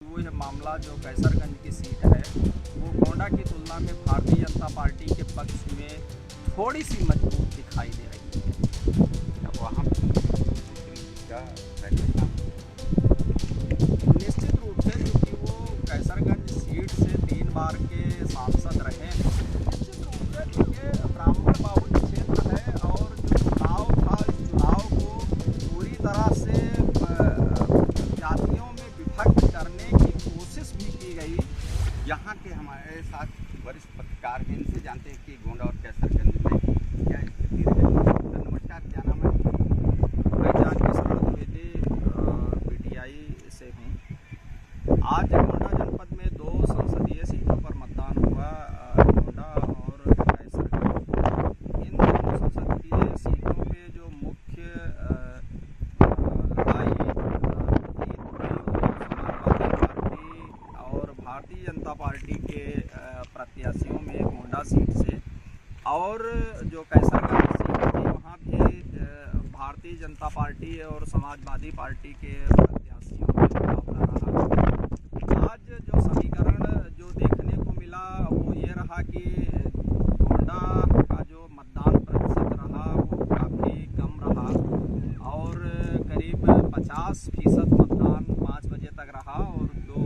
वो यह मामला जो कैसरगंज की सीट है वो गोंडा की तुलना में भारतीय जनता पार्टी के पक्ष में थोड़ी सी मजबूत दिखाई दे रही है। वहाँ क्या निश्चित रूप से क्योंकि वो कैसरगंज सीट से 3 बार के सांसद रहे हैं। निश्चित रूप से क्योंकि ब्राह्मण बाहुल्य क्षेत्र है और जो चुनाव था इस चुनाव को पूरी तरह से जातियों में विभक्त करने की कोशिश भी की गई। यहाँ के हमारे साथ वरिष्ठ पत्रकार हैं, इनसे जानते हैं कि गोंडा और कैसरगंज में क्या स्थिति रही। नमस्कार, क्या नाम है? मैं जानकी शरण द्विवेदी PTI से हूँ। आज गोंडा जनपद में 2 संसदीय सीटों पर मतदान हुआ, गोंडा और कैसरगंज। इन दोनों संसदीय सीटों पे जो मुख्य लड़ाई समाजवादी पार्टी और भारतीय जनता पार्टी के प्रत्याशियों में गोंडा सीट से, और जो कैसरगंज सीट थी वहाँ भी भारतीय जनता पार्टी और समाजवादी पार्टी के प्रत्याशियों में मुकाबला रहा। आज जो समीकरण जो देखने को मिला वो ये रहा कि गोंडा का जो मतदान प्रतिशत रहा वो काफ़ी कम रहा और करीब 50% मतदान 5 बजे तक रहा और जो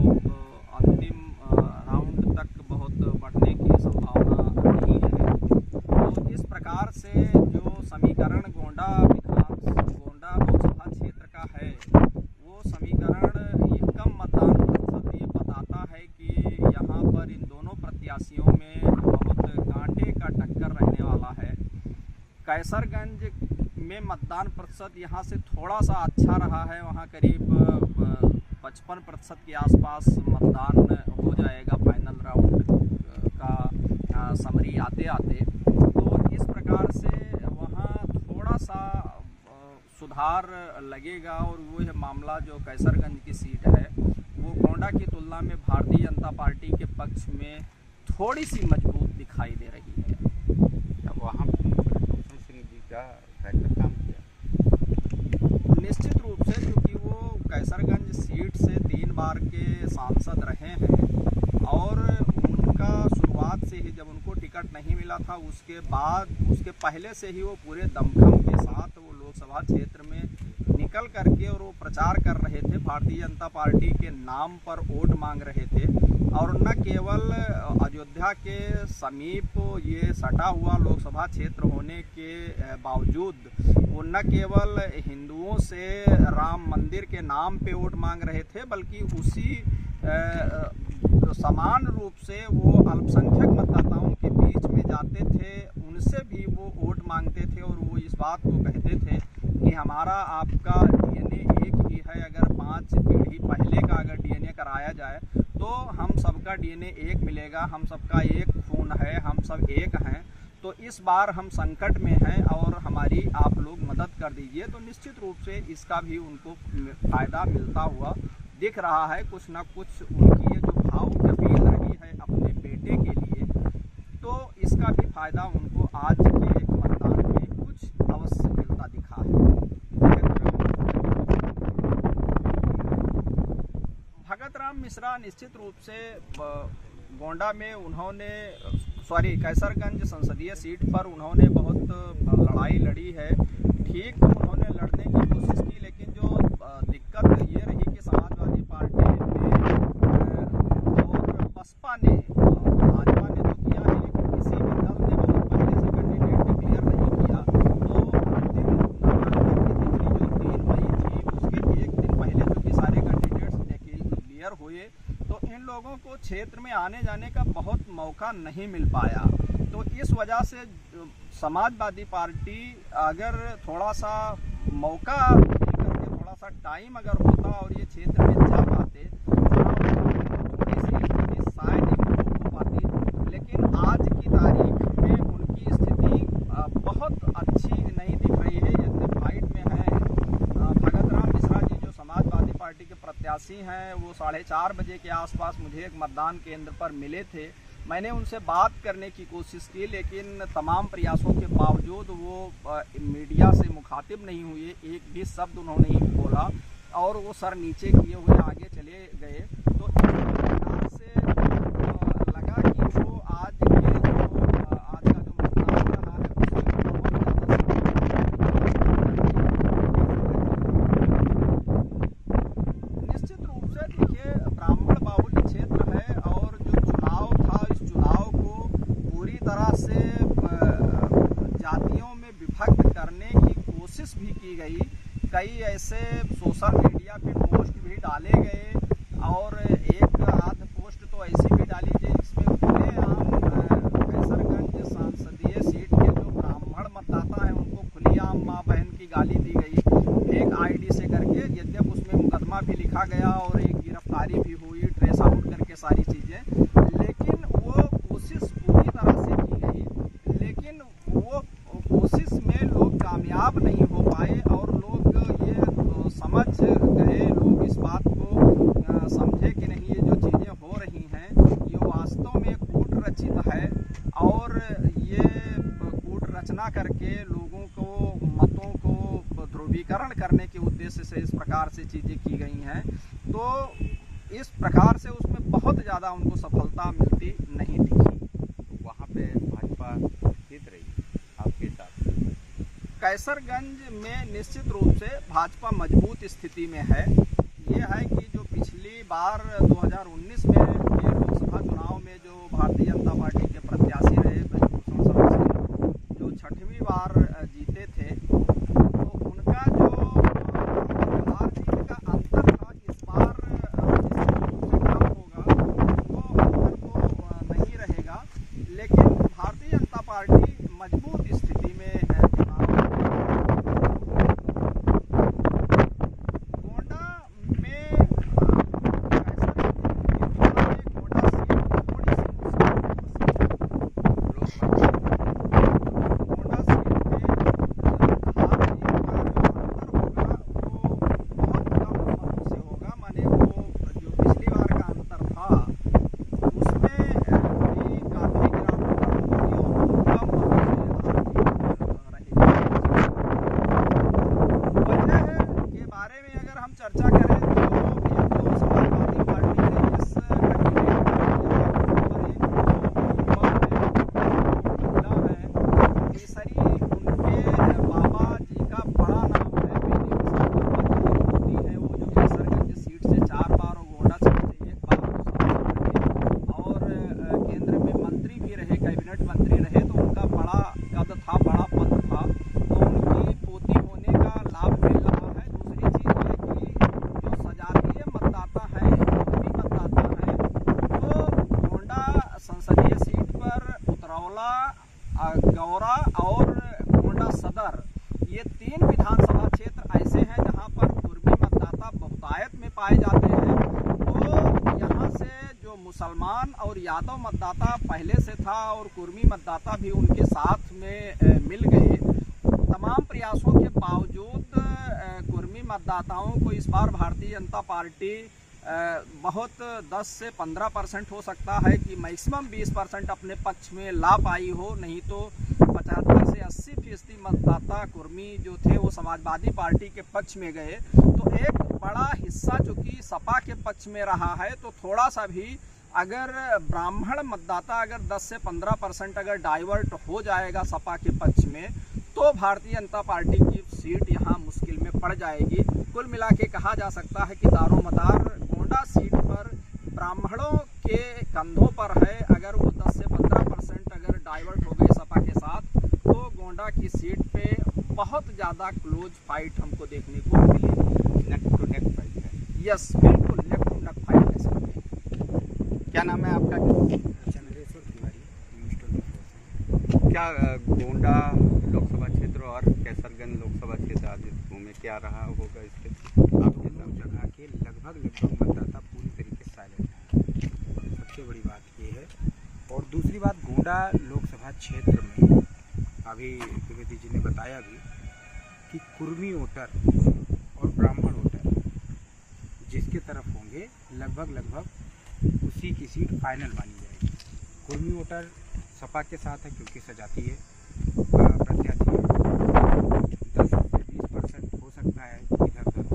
अंतिम राउंड तक बहुत बढ़ने की संभावना नहीं है। तो इस प्रकार से जो समीकरण गोंडा लोकसभा क्षेत्र का है वो समीकरण ये कम मतदान प्रतिशत ये बताता है कि यहाँ पर इन दोनों प्रत्याशियों में बहुत कांटे का टक्कर रहने वाला है। कैसरगंज में मतदान प्रतिशत यहाँ से थोड़ा सा अच्छा रहा है, वहाँ करीब 55% के आसपास मतदान हो जाएगा फाइनल राउंड का समरी आते आते। तो इस प्रकार से वहाँ थोड़ा सा सुधार लगेगा और वो यह मामला जो कैसरगंज की सीट है वो गोंडा की तुलना में भारतीय जनता पार्टी के पक्ष में थोड़ी सी मजबूत दिखाई दे रही है। वहाँ रोशन सिंह जी का बेहतर काम किया। निश्चित रूप से क्योंकि वो कैसरगंज सीट से 3 बार के सांसद रहे हैं और उनका शुरुआत से ही जब उनको टिकट नहीं मिला था उसके पहले से ही वो पूरे दमखम के साथ वो लोकसभा क्षेत्र में निकल करके और वो प्रचार कर रहे थे, भारतीय जनता पार्टी के नाम पर वोट मांग रहे थे। और न केवल अयोध्या के समीप ये सटा हुआ लोकसभा क्षेत्र होने के बावजूद वो न केवल हिंदुओं से राम मंदिर के नाम पे वोट मांग रहे थे बल्कि उसी समान रूप से वो अल्पसंख्यक मतदाताओं के बीच में जाते थे, उनसे भी वो वोट मांगते थे और वो इस बात को कहते थे कि हमारा आपका DNA एक ही है। अगर 5 पीढ़ी पहले का अगर DNA कराया जाए तो हम सबका DNA एक मिलेगा, हम सबका एक खून है, हम सब एक हैं। तो इस बार हम संकट में हैं और हमारी आप लोग मदद कर दीजिए। तो निश्चित रूप से इसका भी उनको फ़ायदा मिलता हुआ दिख रहा है। कुछ ना कुछ उनकी ये जो भाव की अपील रही है अपने बेटे के लिए, तो इसका भी फ़ायदा उनको आज के मतदान में कुछ अवश्य मिलता दिखा है। भगत राम मिश्रा निश्चित रूप से गोंडा में कैसरगंज संसदीय सीट पर उन्होंने बहुत लड़ाई लड़ी है। ठीक उन्होंने लड़ने की कोशिश की, लेकिन जो दिक्कत ये रही कि समाजवादी पार्टी ने और बसपा ने भाजपा ने तो किया है लेकिन किसी भी दल ने बहुत पहले से कैंडिडेट डिक्लेयर नहीं किया। तो अंतिम नामांकन की तिथि जो 3 मई थी उसके एक दिन पहले जो कि सारे कैंडिडेट्स डिक्लेयर हुए तो इन लोगों को क्षेत्र में आने जाने का बहुत मौका नहीं मिल पाया। तो इस वजह से समाजवादी पार्टी अगर थोड़ा सा मौका करके थोड़ा सा टाइम अगर होता और ये क्षेत्र में जा पाते थोड़ी सी स्थिति शायद इम्प्रूव हो पाती, लेकिन आज की तारीख में उनकी स्थिति बहुत अच्छी नहीं दिख रही है। यद्यपि फाइट में है। भगत राम मिश्रा जी जो समाजवादी पार्टी के प्रत्याशी हैं वो 4:30 बजे के आसपास मुझे एक मतदान केंद्र पर मिले थे। मैंने उनसे बात करने की कोशिश की लेकिन तमाम प्रयासों के बावजूद वो मीडिया से मुखातिब नहीं हुए, एक भी शब्द उन्होंने बोला और वो सर नीचे किए हुए आगे चले गए। तो इस प्रकार से लगा कि वो आज का जो मतदान रहा है उसमें निश्चित रूप से देखिए ब्राह्मण बाहुल्य क्षेत्र है और जो चुनाव था इस चुनाव को पूरी तरह से जातियों में विभक्त करने की कोशिश भी की गई। कई ऐसे सोशल मीडिया पे पोस्ट भी डाले गए और एक आध पोस्ट तो ऐसी भी डाली जिसमें खुलेआम कैसरगंज संसदीय सीट के जो ब्राह्मण मतदाता हैं उनको खुलेआम माँ बहन की गाली दी गई एक आईडी से करके। यद्यप उसमें मुकदमा भी लिखा गया और एक गिरफ्तारी भी हुई ट्रेस आउट करके सारी चीज़ें, लेकिन वो कोशिश पूरी तरह से की गई, लेकिन वो कोशिश में लोग कामयाब नहीं हो पाए और लोग ये समझ गए, लोग इस बात को समझे कि नहीं ये जो चीज़ें हो रही हैं ये वास्तव में कूट रचित है और ये कूट रचना करके लोगों को मतों को ध्रुवीकरण करने के उद्देश्य से इस प्रकार से चीज़ें की गई हैं। तो इस प्रकार से उसमें बहुत ज़्यादा उनको सफलता मिलती नहीं दिखी। वहाँ पे भाजपा जीत रही आपके साथ? कैसरगंज में निश्चित रूप से भाजपा मजबूत स्थिति में है। ये है कि जो पिछली बार 2019 में ये लोकसभा चुनाव में जो भारतीय जनता पार्टी के प्रत्याशी रहे ब्रजभूषण शरण सिंह जो 6वीं बार जीते थे, तो उनका जो हार जीत का अंतर था इस बार निश्चित रूप से कम होगा, वो अंतर तो नहीं रहेगा, लेकिन भारतीय जनता पार्टी मजबूत स्थिति में चर्चा करें तो एक समाजवादी पार्टी ने इस केसरी उनके बाबा जी का बड़ा नाम है, होती है वो जो कैसरगंज सीट से 4 बार और गोंडा सीट से 1 बार और केंद्र में मंत्री भी रहे, कैबिनेट मंत्री रहे, तो उनका बड़ा कद था, बड़ा पद था, तो उनकी पोती होने का लाभ मिल रहा है। दूसरी चीज है कि जो सजातीय मतदाता है, कुर्मी मतदाता है, तो गोंडा संसदीय सीट पर उतरौला, गौरा और गोंडा सदर ये 3 विधानसभा क्षेत्र ऐसे हैं जहां पर कुर्मी मतदाता बहुतायत में पाए जाते हैं। तो यहाँ से जो मुसलमान और यादव मतदाता पहले से था और कुर्मी मतदाता भी उनके साथ में मिल गए। तमाम प्रयासों के बावजूद कुर्मी मतदाताओं को इस बार भारतीय जनता पार्टी बहुत 10 से 15% हो सकता है कि मैक्सिमम 20% अपने पक्ष में ला पाई हो, नहीं तो 75 से 80% मतदाता कुर्मी जो थे वो समाजवादी पार्टी के पक्ष में गए। तो एक बड़ा हिस्सा चूंकि सपा के पक्ष में रहा है, तो थोड़ा सा भी अगर ब्राह्मण मतदाता अगर 10 से 15% अगर डाइवर्ट हो जाएगा सपा के पक्ष में, तो भारतीय जनता पार्टी की सीट यहाँ मुश्किल में पड़ जाएगी। कुल मिला के कहा जा सकता है कि दारोमदार गोंडा सीट पर ब्राह्मणों के कंधों पर है। अगर वो 10 से 15% अगर डाइवर्ट हो गए सपा के साथ, तो गोंडा की सीट पे बहुत ज़्यादा क्लोज फाइट हमको देखने को मिलेगी। नेक टू नेक फाइट है। यस, बिल्कुल नेक टू नेक फाइट कह सकते हैं। क्या नाम है आपका? चंद्रेश्वर तिवारी। क्या गोंडा लोकसभा क्षेत्र और कैसरगंज लोकसभा क्षेत्र आज में क्या रहा होगा इसके आपके दोनों जगह के लगभग मतदाता पूरी तरीके से साइलेंट है, सबसे बड़ी बात ये है। और दूसरी बात, गोंडा लोकसभा क्षेत्र में अभी द्विवेदी जी ने बताया भी कि कुर्मी वोटर और ब्राह्मण वोटर जिसके तरफ होंगे लगभग उसी की सीट फाइनल मानी जाएगी। कुर्मी वोटर सपा के साथ है क्योंकि सजातीय प्रत्याशी 10 से 20% हो सकता है इधर उधर,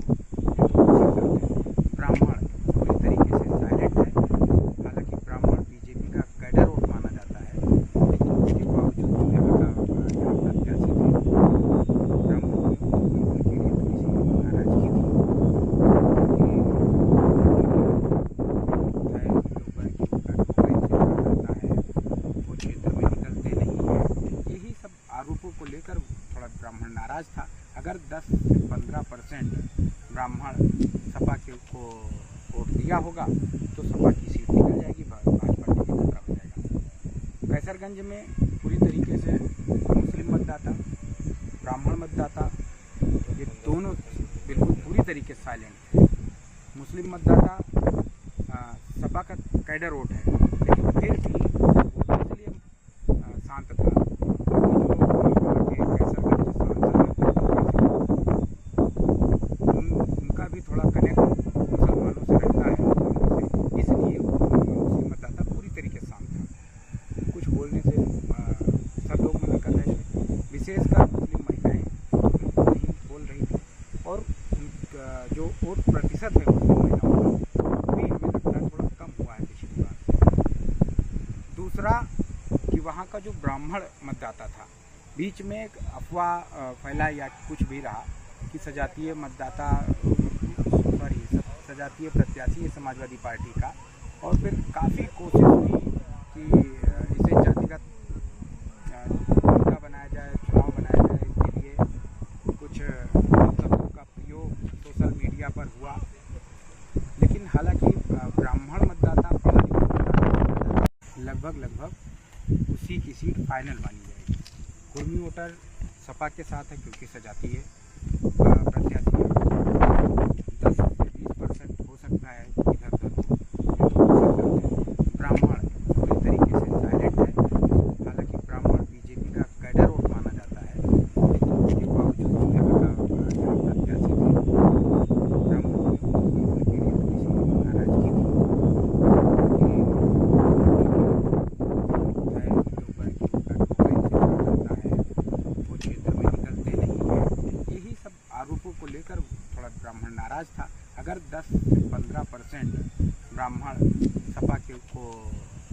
तो सपा की सीट निकल जाएगी, भाजपा के लिए खतरा हो जाएगा। कैसरगंज में पूरी तरीके से मुस्लिम मतदाता, ब्राह्मण मतदाता, ये दोनों बिल्कुल पूरी तरीके से साइलेंट है। मुस्लिम मतदाता सपा का कैडर वोट है, लेकिन फिर भी इसलिए शांत था। उनका भी थोड़ा कनेक्ट मुसलमानों से रहता है, इसलिए मुस्लिम मतदाता पूरी तरीके से शांत था। कुछ बोलने से सब लोग मना कर रहे थे, विशेषकर मुस्लिम महिलाएं नहीं बोल रही थी, और जो वोट प्रतिशत है मुस्लिम महिलाओं का भी हमें लगता है थोड़ा कम हुआ है पिछली बार। दूसरा कि वहाँ का जो ब्राह्मण मतदाता था, बीच में एक अफवाह फैला या कुछ भी रहा कि सजातीय मतदाता सजातीय प्रत्याशी है समाजवादी पार्टी का, और फिर काफ़ी कोशिश हुई कि इसे जातिगत बनाया जाए, चुनाव बनाया जाए। इसके लिए कुछ शब्दों का प्रयोग सोशल मीडिया पर हुआ, लेकिन हालांकि ब्राह्मण मतदाता पढ़ा लिखा लगभग उसी की सीट फाइनल मानी जाएगी। कुर्मी वोटर सपा के साथ है क्योंकि सजातीय प्रत्याशी 10 से 20% हो सकता है इधर उधर। ब्राह्मण पूरी तरीके से साइलेंट है, हालांकि ब्राह्मण बीजेपी का कैडर वोट माना जाता है, लेकिन उसके बावजूद जो यहाँ का प्रत्याशी थे ब्राह्मण उनके लिए थोड़ी सी नाराजगी थी वो क्षेत्र में निकलते नहीं है। यही सब आरोपों को लेकर थोड़ा ब्राह्मण नाराज था। अगर 10 से 15% ब्राह्मण सपा के को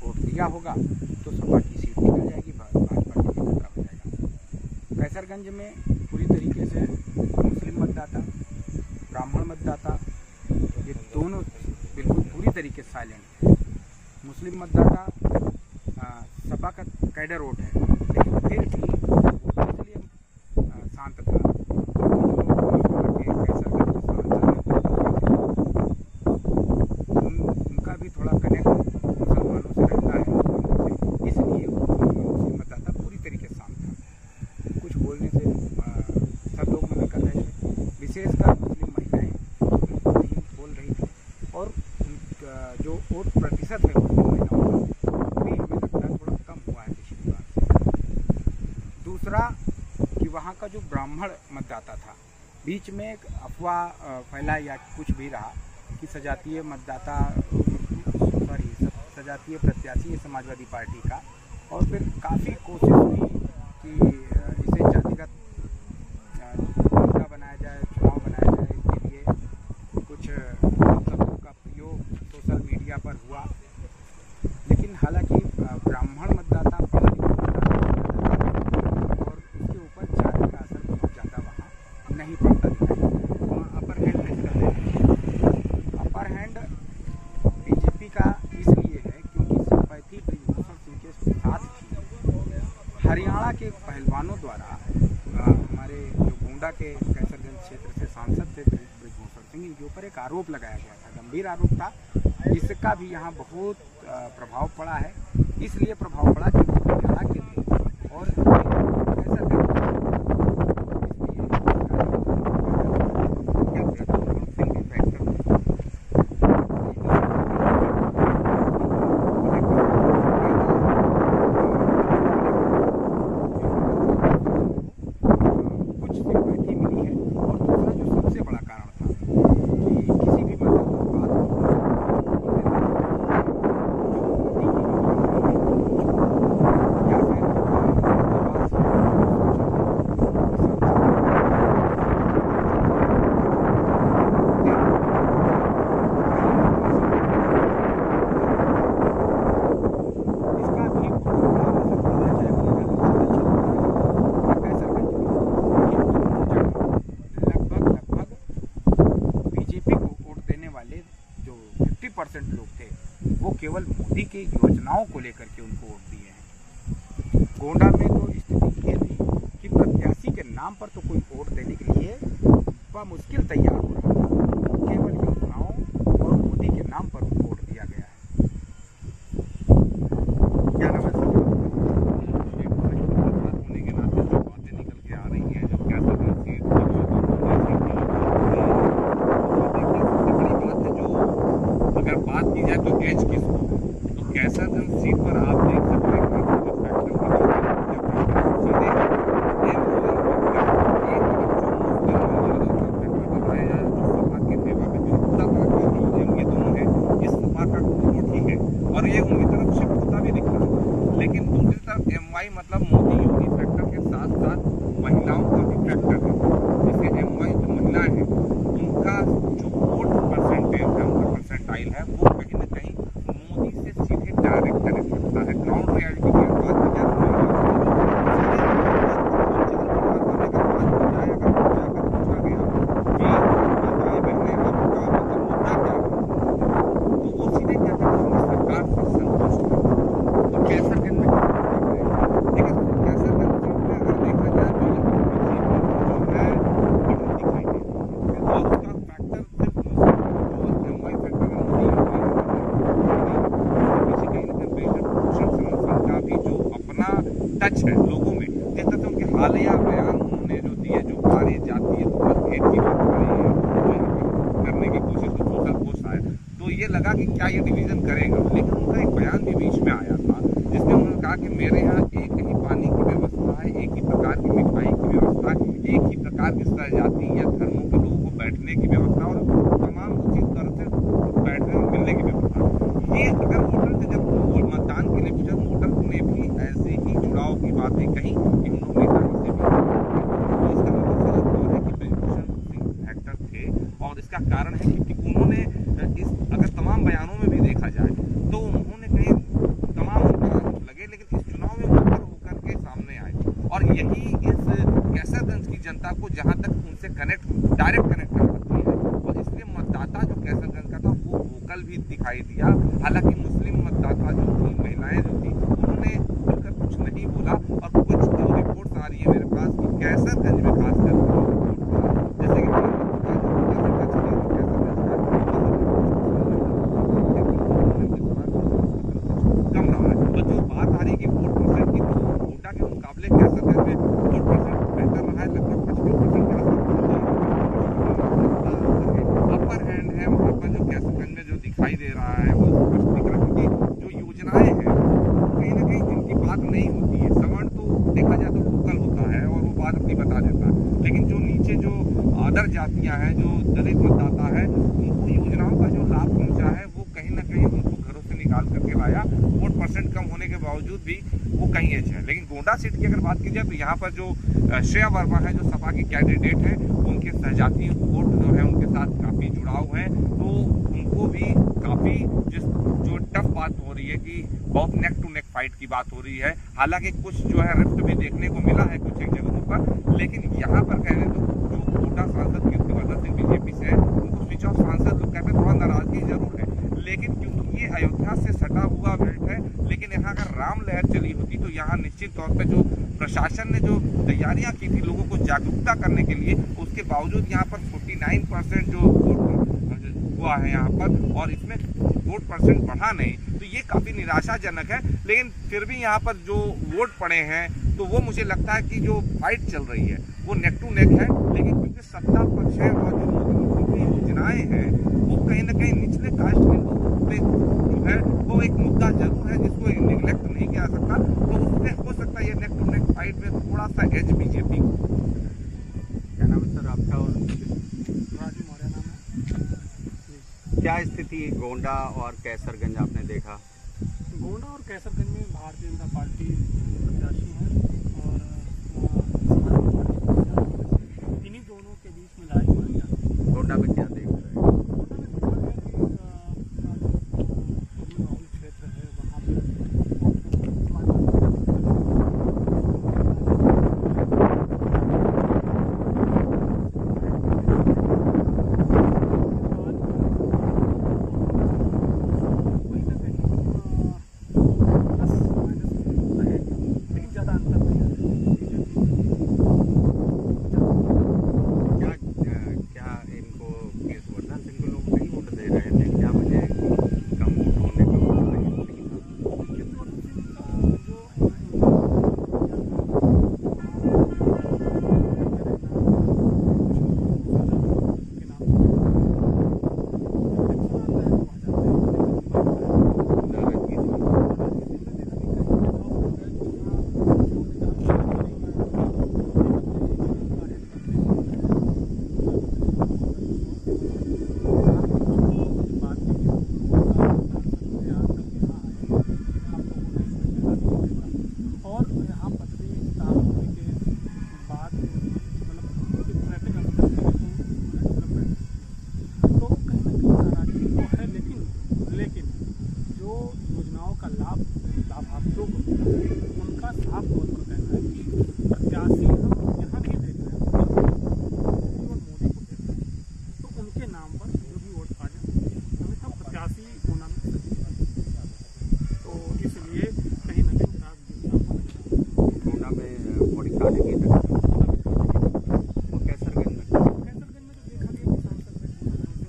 वोट दिया होगा तो सपा की सीट निकल जाएगी, भाजपा के लिए खतरा हो जाएगा। कैसरगंज में पूरी तरीके से मुस्लिम मतदाता, ब्राह्मण मतदाता, ये दोनों बिल्कुल पूरी तरीके से साइलेंट है। मुस्लिम मतदाता सपा का कैडर वोट है, लेकिन फिर भी इसलिए शांत था। उनका भी थोड़ा कनेक्ट मुसलमानों से रहता है, इसलिए मुस्लिम मतदाता पूरी तरीके से शांत था। कुछ बोलने से सब लोग मना कर रहे थे, विशेषकर मुस्लिम महिलाएं नहीं बोल रही थी, और जो वोट प्रतिशत है मुस्लिम महिलाओं का भी हमें लगता है थोड़ा कम हुआ है पिछली बार। दूसरा कि वहाँ का जो ब्राह्मण मतदाता था, बीच में एक अफवाह फैला या कुछ भी रहा कि सजातीय मतदाता सजातीय प्रत्याशी है समाजवादी पार्टी का, और फिर काफ़ी कोशिश हुई कि इसे जातिगत बनाया जाए, चुनाव बनाया जाए। इसके लिए कुछ शब्दों का प्रयोग सोशल मीडिया पर हुआ, लेकिन हालांकि ब्राह्मण मतदाता पढ़ा लिखा और उसके ऊपर जाति का असर बहुत ज़्यादा वहाँ नहीं पड़ता दिखाई देता। वहाँ अपर हैंड नहीं रहता। अपर हैंड बीजेपी का इसलिए है क्योंकि सिंपैथी ब्रिजभूषण सिंह के साथ थी। हरियाणा के पहलवानों द्वारा हमारे जो गोंडा के कैसरगंज क्षेत्र से सांसद थे ब्रिजभूषण सिंह, इनके ऊपर एक आरोप लगाया गया था, गंभीर आरोप था। इसका भी यहाँ बहुत प्रभाव पड़ा है, इसलिए प्रभाव पड़ा कि वो हरियाणा के थे और केवल मोदी की योजनाओं को लेकर के उनको वोट दिए हैं। गोंडा में तो स्थिति ये थी कि प्रत्याशी के नाम पर तो कोई वोट देने के लिए मुश्किल तैयार हो रहा था, केवल योजनाओं और मोदी के नाम पर वोट दिया। एज किसको है। तो कैसरगंज सीट पर आप देख सकते हैं कि जो फैक्टर सीधे और ये उनकी तरफ शिफ्ट होता भी दिख रहा है। लेकिन दूसरी तरफ MY मतलब मोदी योगी फैक्टर के साथ साथ महिलाओं का भी फैक्टर है। जैसे MY जो महिलाएं हैं उनका जो वोट परसेंटेज है, उनका परसेंटाइल है, वो कहीं ना कहीं मोदी से सीधे डायरेक्ट कनेक्ट करता है। ग्राउंड रियलिटी की बात की जाए टच है लोगों में। जिस तरह से उनके हालिया बयान उन्होंने जो दिए, जो कार्य जातीय भेद की बात करने की कोशिश को सोशल पोस्ट आया, तो ये लगा कि क्या ये डिवीजन करेगा। लेकिन उनका एक बयान भी बीच में आया था जिसमें उन्होंने कहा कि मेरे यहाँ एक ही पानी की व्यवस्था है, एक ही प्रकार की मिठाई की व्यवस्था है, एक ही प्रकार की जाति या धर्मों के लोगों को बैठने की व्यवस्था और तमाम उसी तरह से बैठने और मिलने की व्यवस्था। ये अगर वोटर से जब मतदान के लिए पूछा, वोटर ने भी ऐसे ही जुड़ाव की बातें कही कि उन्होंने से भी। तो इसका मतलब साफ तौर है कि ब्रिजभूषण सिंह फैक्टर थे और इसका कारण है क्योंकि उन्होंने इस अगर तमाम बयानों में भी देखा जाए तो उन्होंने कहीं तमाम आरोप लगे, लेकिन इस चुनाव में मुखर होकर के सामने आए। और यही इस कैसरगंज की जनता को जहाँ तक उनसे डायरेक्ट कनेक्ट कर सकती है। और इसलिए मतदाता जो कैसरगंज का था वो वोकल भी दिखाई दिया। हालांकि मुस्लिम मतदाता जो थी, महिलाएं जो थी, उन्होंने खुलकर कुछ नहीं बोला। और कुछ जो रिपोर्ट्स आ रही है मेरे पास कि कैसरगंज में खासकर जैसे कि कम रहा है। और जो बात आ रही है कि वोट परसेंट की, गोंडा के मुकाबले कैसरगंज में वोट परसेंट बेहतर रहा है, लगभग 55% के आसपास। अपर हैंड है वहाँ पर जो कैसरगंज में जो दिखाई दे रहा है वो स्पष्ट दिख रहा है क्योंकि जो योजनाएं हैं कहीं ना कहीं जिनकी बात नहीं होती है। सवर्ण तो देखा जाए तो वोकल होता है और वो बात अपनी बता देता है, लेकिन जो नीचे जो अदर जातियां हैं, जो दलित मतदाता है, उनको योजनाओं का जो लाभ पहुंचा है वो कहीं ना कहीं उनको घरों से निकाल करके लाया। वोट परसेंट कम होने के बावजूद भी वो कहीं एज है। लेकिन गोंडा सीट की अगर बात की जाए तो यहाँ पर जो श्रेया वर्मा है, जो सपा की कैंडिडेट है, उनके सहजाती वोट जो है उनके साथ काफ़ी जुड़ाव है। तो उनको भी काफ़ी जो टफ बात हो रही है कि बहुत नेक टू नेक फाइट की बात हो रही है। हालांकि कुछ जो है रिफ्ट भी देखने को मिला है कुछ एक जगहों पर, लेकिन यहाँ पर कह रहे तो जो गोंडा सांसद कीर्तिवर्धन सिंह बीजेपी से है, उनको स्विच ऑफ सांसद लोग कहते हैं, थोड़ा नाराजगी जरूर है। लेकिन क्योंकि ये अयोध्या से सटा हुआ बेल्ट है, लेकिन यहाँ अगर राम लहर चली होती तो यहाँ निश्चित तौर पर जो प्रशासन ने जो तैयारियां की थी लोगों को जागरूकता करने के लिए, उसके बावजूद यहाँ पर 49% जो वोट हुआ है यहाँ पर, और इसमें वोट परसेंट बढ़ा नहीं, तो ये काफ़ी निराशाजनक है। लेकिन फिर भी यहाँ पर जो वोट पड़े हैं तो वो मुझे लगता है कि जो फाइट चल रही है वो नेक टू नेक है। लेकिन क्योंकि सत्ता पक्ष है और जो मोदी योजनाएं हैं वो कहीं ना कहीं निचले कास्ट के लोगों पे जो है वो एक मुद्दा जरूर है जिसको निगलेक्ट नहीं किया सकता। तो उसमें हो सकता है ये नेक टू नेक फाइट में थोड़ा सा एज बीजेपी को। क्या नाम है सर आपका? और राजू मौर्य नाम है। क्या स्थिति गोंडा और कैसरगंज आपने देखा? गोंडा और कैसरगंज में भारतीय जनता पार्टी प्रत्याशी है और समाजवादी पार्टी प्रत्याशी है। इन्हीं दोनों के बीच में लड़ाई मारी जाती है। गोंडा में क्या देख रहे हैं? गोंडा में देखा गया कि बहुल क्षेत्र है वहाँ पर लेकिन ज़्यादा अंतर नहीं। योजनाओं का लाभ लाभार्थियों को मिला, उनका साफ तौर पर कहना है कि प्रत्याशी हम यहाँ भी देख रहे हैं और मोदी को देख रहे हैं, तो उनके नाम पर जो भी वोट पा जाए हमें तो प्रत्याशी होना में सही है। तो इसलिए कहीं न कहीं गोंडा में बड़ी काले की तरह वो कैसरगंज में तो देखा गया कि सांसद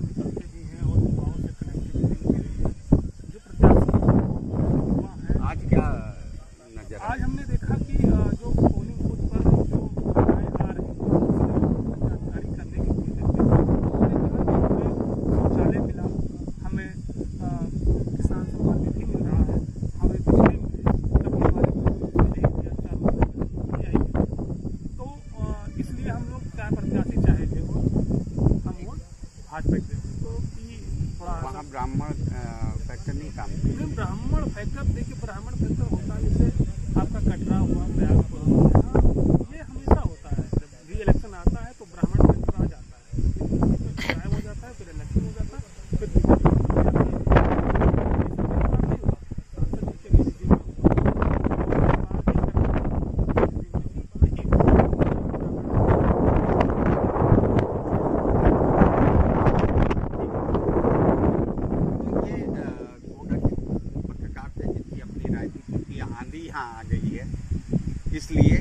निकलते भी हैं और युवाओं से कनेक्टिविटी भी रही है। जो प्रत्याशी युवा हैं, आज क्या नजर आज हमने देखा कि जो पोलिंग बूथ पर जो महिलाएं आ रही हैं उसकी जानकारी करने की कोशिश करते हैं। उन्होंने कहा कि हमें शौचालय मिला, हमें किसान सम्मान निधि मिल रहा है, हमें बिजली मिली, तब हमारे को 1 या 4 महीने आई। तो इसलिए हम लोग चाहे प्रत्याशी चाहे थे वो हम वोट भाजपा के देते। तो ये थोड़ा वहाँ ब्राह्मण फैक्टर नहीं काम किया। ब्राह्मण फैक्टर, देखिए ब्राह्मण फैक्टर होता है जैसे आपका कटरा हुआ, प्रयागपुर हुआ, ये हमेशा होता है। जब भी इलेक्शन आता है तो ब्राह्मण फैक्टर आ जाता है, फिर गायब हो जाता है, फिर इलेक्शन हो जाता है, फिर बीजेपी ये गोंडा के पत्रकार थे जिनकी अपनी राजनीति की आंधी यहाँ आ गई है, इसलिए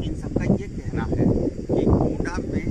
इन सबका ये कहना है कि गोंडा में